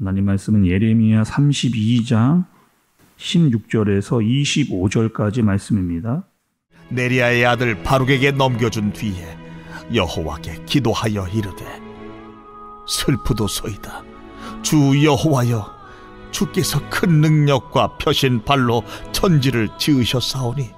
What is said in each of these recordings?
하나님 말씀은 예레미야 32장 16절에서 25절까지 말씀입니다. 네리야의 아들 바룩에게 넘겨준 뒤에 여호와께 기도하여 이르되 슬프도소이다. 주 여호와여, 주께서 큰 능력과 펴신 발로 천지를 지으셨사오니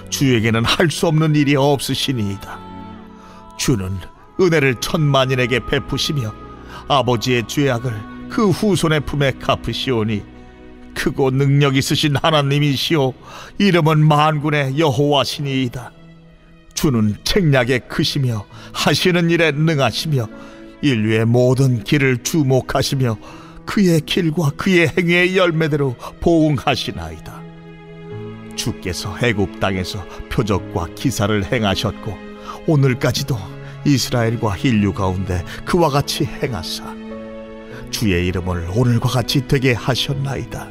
주에게는 할 수 없는 일이 없으시니이다. 주는 은혜를 천만인에게 베푸시며 아버지의 죄악을 그 후손의 품에 갚으시오니 크고 능력 있으신 하나님이시오 이름은 만군의 여호와시니이다. 주는 책략에 크시며 하시는 일에 능하시며 인류의 모든 길을 주목하시며 그의 길과 그의 행위의 열매대로 보응하시나이다. 주께서 애굽 땅에서 표적과 기사를 행하셨고 오늘까지도 이스라엘과 인류 가운데 그와 같이 행하사 주의 이름을 오늘과 같이 되게 하셨나이다.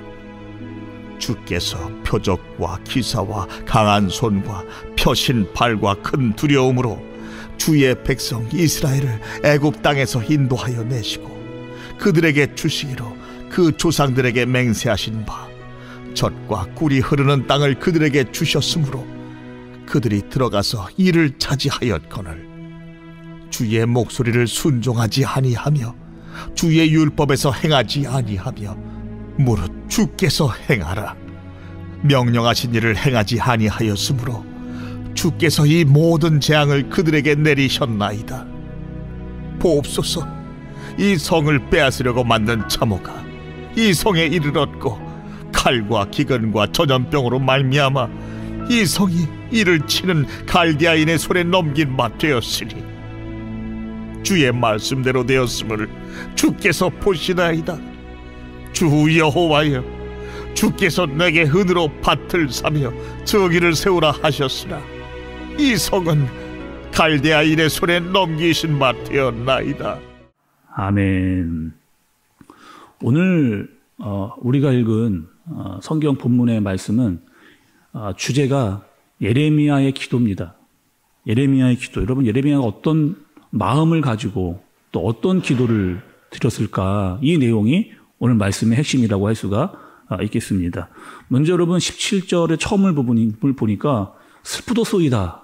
주께서 표적과 기사와 강한 손과 펴신 발과 큰 두려움으로 주의 백성 이스라엘을 애굽 땅에서 인도하여 내시고 그들에게 주시기로 그 조상들에게 맹세하신 바 젖과 꿀이 흐르는 땅을 그들에게 주셨으므로 그들이 들어가서 이를 차지하였거늘 주의 목소리를 순종하지 아니하며 주의 율법에서 행하지 아니하며 무릇 주께서 행하라 명령하신 일을 행하지 아니하였으므로 주께서 이 모든 재앙을 그들에게 내리셨나이다. 보옵소서, 이 성을 빼앗으려고 만든 참호가 이 성에 이르렀고 칼과 기근과 전염병으로 말미암아 이 성이 이를 치는 갈대아인의 손에 넘긴 바 되었으니 주의 말씀대로 되었음을 주께서 보시나이다. 주 여호와여, 주께서 내게 은으로 밭을 사며 저기를 세우라 하셨으나 이 성은 갈대아인의 손에 넘기신 바 되었나이다. 아멘. 오늘 우리가 읽은 성경 본문의 말씀은 주제가 예레미야의 기도입니다. 예레미야의 기도. 여러분, 예레미야가 어떤 마음을 가지고 또 어떤 기도를 드렸을까? 이 내용이 오늘 말씀의 핵심이라고 할 수가 있겠습니다. 먼저 여러분 17절의 처음 부분을 보니까 슬프도소이다.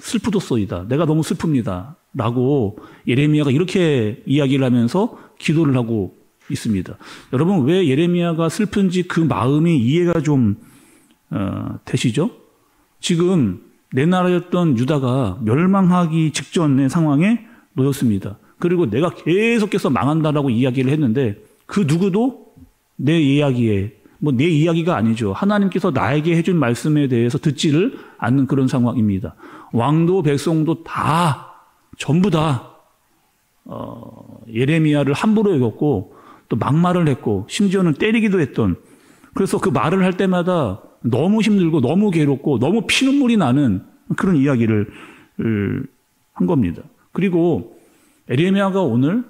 슬프도소이다. 내가 너무 슬픕니다. 라고 예레미야가 이렇게 이야기를 하면서 기도를 하고 있습니다. 여러분, 왜 예레미야가 슬픈지 그 마음이 이해가 좀 되시죠? 지금 내 나라였던 유다가 멸망하기 직전의 상황에 놓였습니다. 그리고 내가 계속해서 망한다라고 이야기를 했는데 그 누구도 내 이야기에 내 이야기가 아니죠. 하나님께서 나에게 해준 말씀에 대해서 듣지를 않는 그런 상황입니다. 왕도 백성도 전부 다 예레미야를 함부로 여겼고 또 막말을 했고 심지어는 때리기도 했던, 그래서 그 말을 할 때마다 너무 힘들고 너무 괴롭고 너무 피눈물이 나는 그런 이야기를 한 겁니다. 그리고 예레미야가 오늘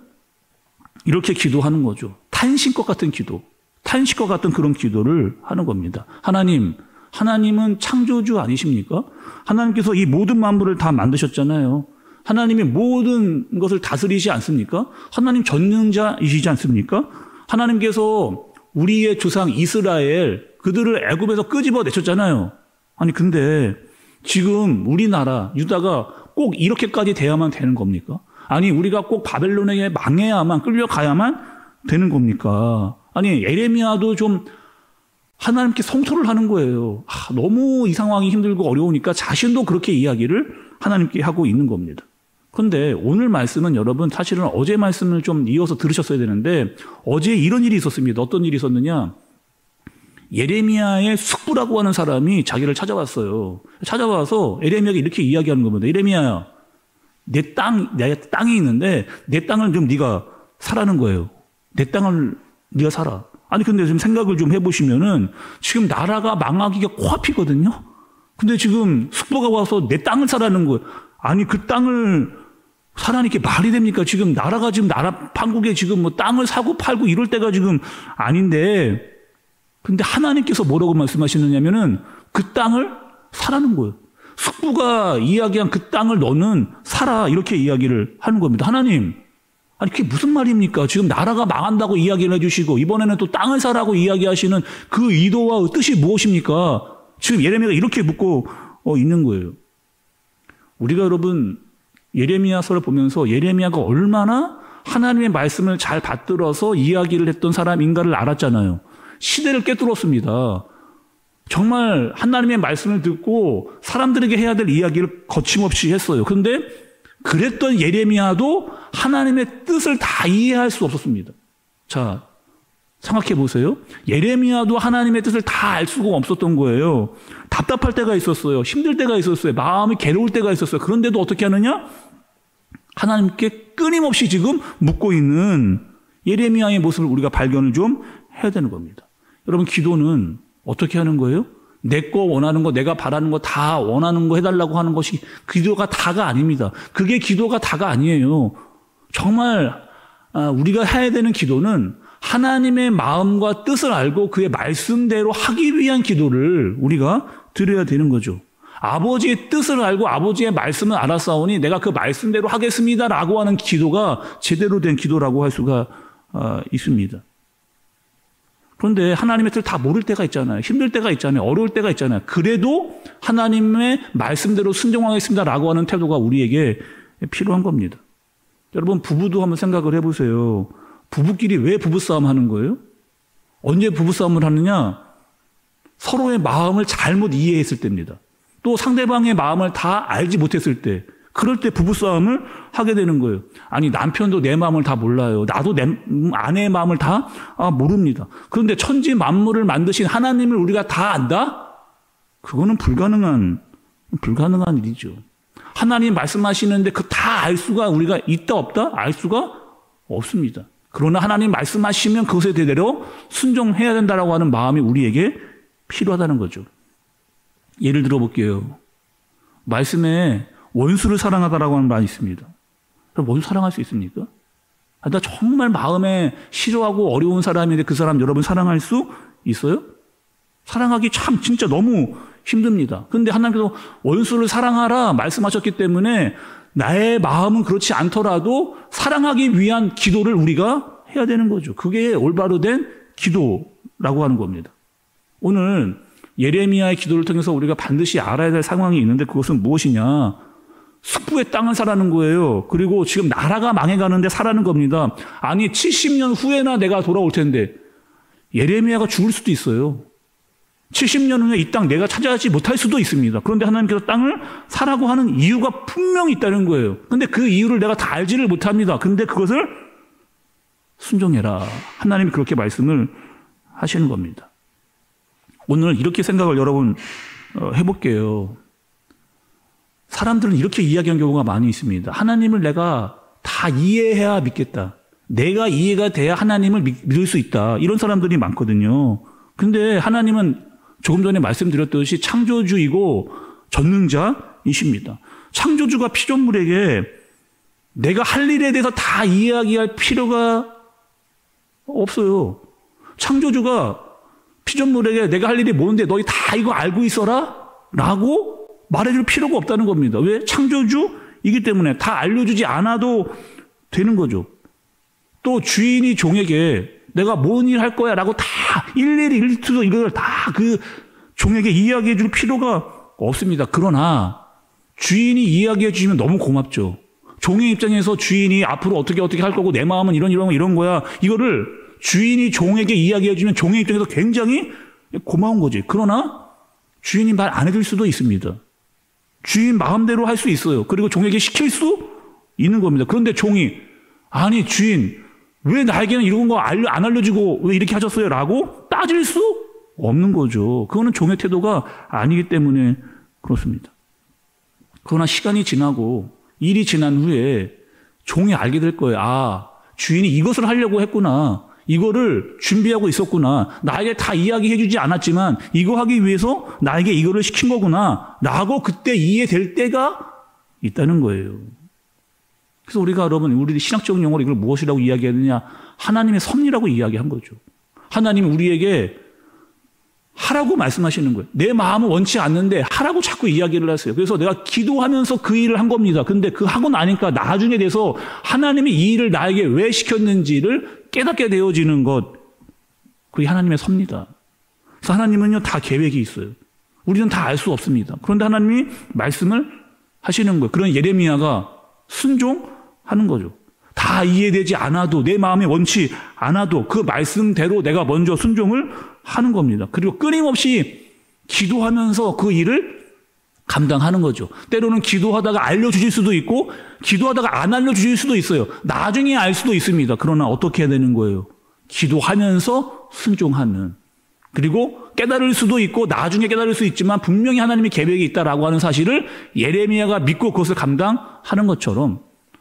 이렇게 기도하는 거죠. 탄식과 같은 기도, 탄식과 같은 그런 기도를 하는 겁니다. 하나님은 창조주 아니십니까? 하나님께서 이 모든 만물을 다 만드셨잖아요. 하나님이 모든 것을 다스리지 않습니까? 하나님 전능자이시지 않습니까? 하나님께서 우리의 조상 이스라엘, 그들을 애굽에서 끄집어내셨잖아요. 아니 근데 지금 우리나라 유다가 꼭 이렇게까지 돼야만 되는 겁니까? 아니 우리가 꼭 바벨론에게 망해야만, 끌려가야만 되는 겁니까? 아니 예레미야도 좀 하나님께 성토를 하는 거예요. 너무 이 상황이 힘들고 어려우니까 자신도 그렇게 이야기를 하나님께 하고 있는 겁니다. 그런데 오늘 말씀은 여러분 사실은 어제 말씀을 좀 이어서 들으셨어야 되는데 어제 이런 일이 있었습니다. 어떤 일이 있었느냐? 예레미야의 숙부라고 하는 사람이 자기를 찾아왔어요. 찾아와서 예레미야에게 이렇게 이야기하는 겁니다. 예레미야야, 내 땅이 있는데 내 땅을 좀 네가 사라는 거예요. 내 땅을 네가 사라. 아니 근데 지금 생각을 좀 해보시면은 지금 나라가 망하기가 코앞이거든요. 근데 지금 숙부가 와서 내 땅을 사라는 거예요. 아니 그 땅을 사라니 게 말이 됩니까? 지금 나라가 지금 판국에 지금 땅을 사고 팔고 이럴 때가 지금 아닌데, 근데 하나님께서 뭐라고 말씀하시느냐면은 그 땅을 사라는 거예요. 숙부가 이야기한 그 땅을 너는 사라, 이렇게 이야기를 하는 겁니다. 하나님, 아니 그게 무슨 말입니까? 지금 나라가 망한다고 이야기를 해주시고 이번에는 또 땅을 사라고 이야기하시는 그 의도와 뜻이 무엇입니까? 지금 예레미야가 이렇게 묻고 있는 거예요. 우리가 여러분 예레미야서를 보면서 예레미야가 얼마나 하나님의 말씀을 잘 받들어서 이야기를 했던 사람인가를 알았잖아요. 시대를 꿰뚫었습니다. 정말 하나님의 말씀을 듣고 사람들에게 해야 될 이야기를 거침없이 했어요. 그런데 그랬던 예레미야도 하나님의 뜻을 다 이해할 수 없었습니다. 자, 생각해 보세요. 예레미야도 하나님의 뜻을 다 알 수가 없었던 거예요. 답답할 때가 있었어요. 힘들 때가 있었어요. 마음이 괴로울 때가 있었어요. 그런데도 어떻게 하느냐? 하나님께 끊임없이 지금 묻고 있는 예레미야의 모습을 우리가 발견을 좀 해야 되는 겁니다. 여러분, 기도는 어떻게 하는 거예요? 내 거 원하는 거, 내가 바라는 거 다 원하는 거 해달라고 하는 것이 기도가 다가 아닙니다. 그게 기도가 다가 아니에요. 정말 우리가 해야 되는 기도는 하나님의 마음과 뜻을 알고 그의 말씀대로 하기 위한 기도를 우리가 드려야 되는 거죠. 아버지의 뜻을 알고 아버지의 말씀을 알았사오니 내가 그 말씀대로 하겠습니다라고 하는 기도가 제대로 된 기도라고 할 수가 있습니다. 그런데 하나님의 뜻을 다 모를 때가 있잖아요. 힘들 때가 있잖아요. 어려울 때가 있잖아요. 그래도 하나님의 말씀대로 순종하겠습니다라고 하는 태도가 우리에게 필요한 겁니다. 여러분, 부부도 한번 생각을 해보세요. 부부끼리 왜 부부싸움 하는 거예요? 언제 부부싸움을 하느냐? 서로의 마음을 잘못 이해했을 때입니다. 또 상대방의 마음을 다 알지 못했을 때, 그럴 때 부부싸움을 하게 되는 거예요. 아니, 남편도 내 마음을 다 몰라요. 나도 내 아내의 마음을 다 모릅니다. 그런데 천지 만물을 만드신 하나님을 우리가 다 안다? 그거는 불가능한 일이죠. 하나님 말씀하시는데 그 다 알 수가 우리가 있다 없다? 알 수가 없습니다. 그러나 하나님 말씀하시면 그것에 대대로 순종해야 된다라고 하는 마음이 우리에게 필요하다는 거죠. 예를 들어 볼게요. 말씀에 원수를 사랑하다라고 하는 말이 있습니다. 원수 사랑할 수 있습니까? 나 정말 마음에 싫어하고 어려운 사람인데 그 사람 여러분 사랑할 수 있어요? 사랑하기 참 진짜 너무 힘듭니다. 그런데 하나님께서 원수를 사랑하라 말씀하셨기 때문에 나의 마음은 그렇지 않더라도 사랑하기 위한 기도를 우리가 해야 되는 거죠. 그게 올바로 된 기도라고 하는 겁니다. 오늘 예레미야의 기도를 통해서 우리가 반드시 알아야 될 상황이 있는데 그것은 무엇이냐? 숙부의 땅을 사라는 거예요. 그리고 지금 나라가 망해가는데 사라는 겁니다. 아니 70년 후에나 내가 돌아올 텐데 예레미야가 죽을 수도 있어요. 70년 후에 이 땅 내가 차지하지 못할 수도 있습니다. 그런데 하나님께서 땅을 사라고 하는 이유가 분명히 있다는 거예요. 그런데 그 이유를 내가 다 알지를 못합니다. 그런데 그것을 순종해라. 하나님이 그렇게 말씀을 하시는 겁니다. 오늘 이렇게 생각을 여러분 해볼게요. 사람들은 이렇게 이야기하는 경우가 많이 있습니다. 하나님을 내가 다 이해해야 믿겠다. 내가 이해가 돼야 하나님을 믿을 수 있다. 이런 사람들이 많거든요. 근데 하나님은 조금 전에 말씀드렸듯이 창조주이고 전능자이십니다. 창조주가 피조물에게 내가 할 일에 대해서 다 이야기할 필요가 없어요. 창조주가 피조물에게 내가 할 일이 뭔데 너희 다 이거 알고 있어라? 라고 말해줄 필요가 없다는 겁니다. 왜? 창조주이기 때문에 다 알려주지 않아도 되는 거죠. 또 주인이 종에게 내가 뭔 일 할 거야 라고 다 일일이 일투도 이걸 다 그 종에게 이야기해 줄 필요가 없습니다. 그러나 주인이 이야기해 주시면 너무 고맙죠. 종의 입장에서 주인이 앞으로 어떻게 할 거고 내 마음은 이런 거야. 이거를 주인이 종에게 이야기해 주면 종의 입장에서 굉장히 고마운 거지. 그러나 주인이 말 안 해줄 수도 있습니다. 주인 마음대로 할 수 있어요. 그리고 종에게 시킬 수 있는 겁니다. 그런데 종이 아니 주인 왜 나에게는 이런 거 안 알려주고 왜 이렇게 하셨어요? 라고 따질 수 없는 거죠. 그거는 종의 태도가 아니기 때문에 그렇습니다. 그러나 시간이 지나고 일이 지난 후에 종이 알게 될 거예요. 아, 주인이 이것을 하려고 했구나. 이거를 준비하고 있었구나. 나에게 다 이야기해 주지 않았지만 이거 하기 위해서 나에게 이거를 시킨 거구나. 라고 그때 이해될 때가 있다는 거예요. 그래서 우리가 여러분, 우리 신학적인 용어로 이걸 무엇이라고 이야기하느냐? 하나님의 섭리라고 이야기한 거죠. 하나님이 우리에게 하라고 말씀하시는 거예요. 내 마음은 원치 않는데 하라고 자꾸 이야기를 하세요. 그래서 내가 기도하면서 그 일을 한 겁니다. 근데 그 하고 나니까 나중에 돼서 하나님이 이 일을 나에게 왜 시켰는지를 깨닫게 되어지는 것, 그게 하나님의 섭니다. 그래서 하나님은요, 다 계획이 있어요. 우리는 다 알 수 없습니다. 그런데 하나님이 말씀을 하시는 거예요. 그런 예레미야가 순종하는 거죠. 다 이해되지 않아도, 내 마음에 원치 않아도 그 말씀대로 내가 먼저 순종을 하는 겁니다. 그리고 끊임없이 기도하면서 그 일을 감당하는 거죠. 때로는 기도하다가 알려주실 수도 있고 기도하다가 안 알려주실 수도 있어요. 나중에 알 수도 있습니다. 그러나 어떻게 해야 되는 거예요? 기도하면서 순종하는. 그리고 깨달을 수도 있고 나중에 깨달을 수 있지만 분명히 하나님의 계획이 있다라고 하는 사실을 예레미야가 믿고 그것을 감당하는 것처럼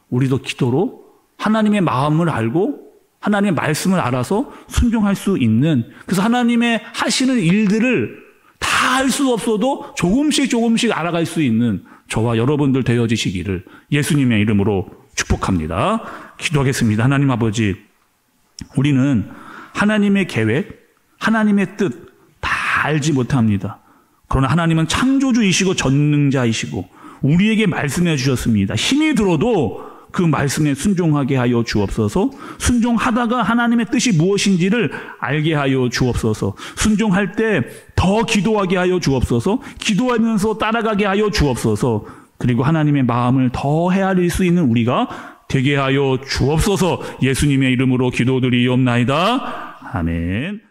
우리도 기도로 하나님의 마음을 알고 하나님의 말씀을 알아서 순종할 수 있는, 그래서 하나님의 하시는 일들을 다 할 수 없어도 조금씩 알아갈 수 있는 저와 여러분들 되어지시기를 예수님의 이름으로 축복합니다. 기도하겠습니다. 하나님 아버지, 우리는 하나님의 계획, 하나님의 뜻 다 알지 못합니다. 그러나 하나님은 창조주이시고 전능자이시고 우리에게 말씀해 주셨습니다. 힘이 들어도 그 말씀에 순종하게 하여 주옵소서. 순종하다가 하나님의 뜻이 무엇인지를 알게 하여 주옵소서. 순종할 때 더 기도하게 하여 주옵소서. 기도하면서 따라가게 하여 주옵소서. 그리고 하나님의 마음을 더 헤아릴 수 있는 우리가 되게 하여 주옵소서. 예수님의 이름으로 기도드리옵나이다. 아멘.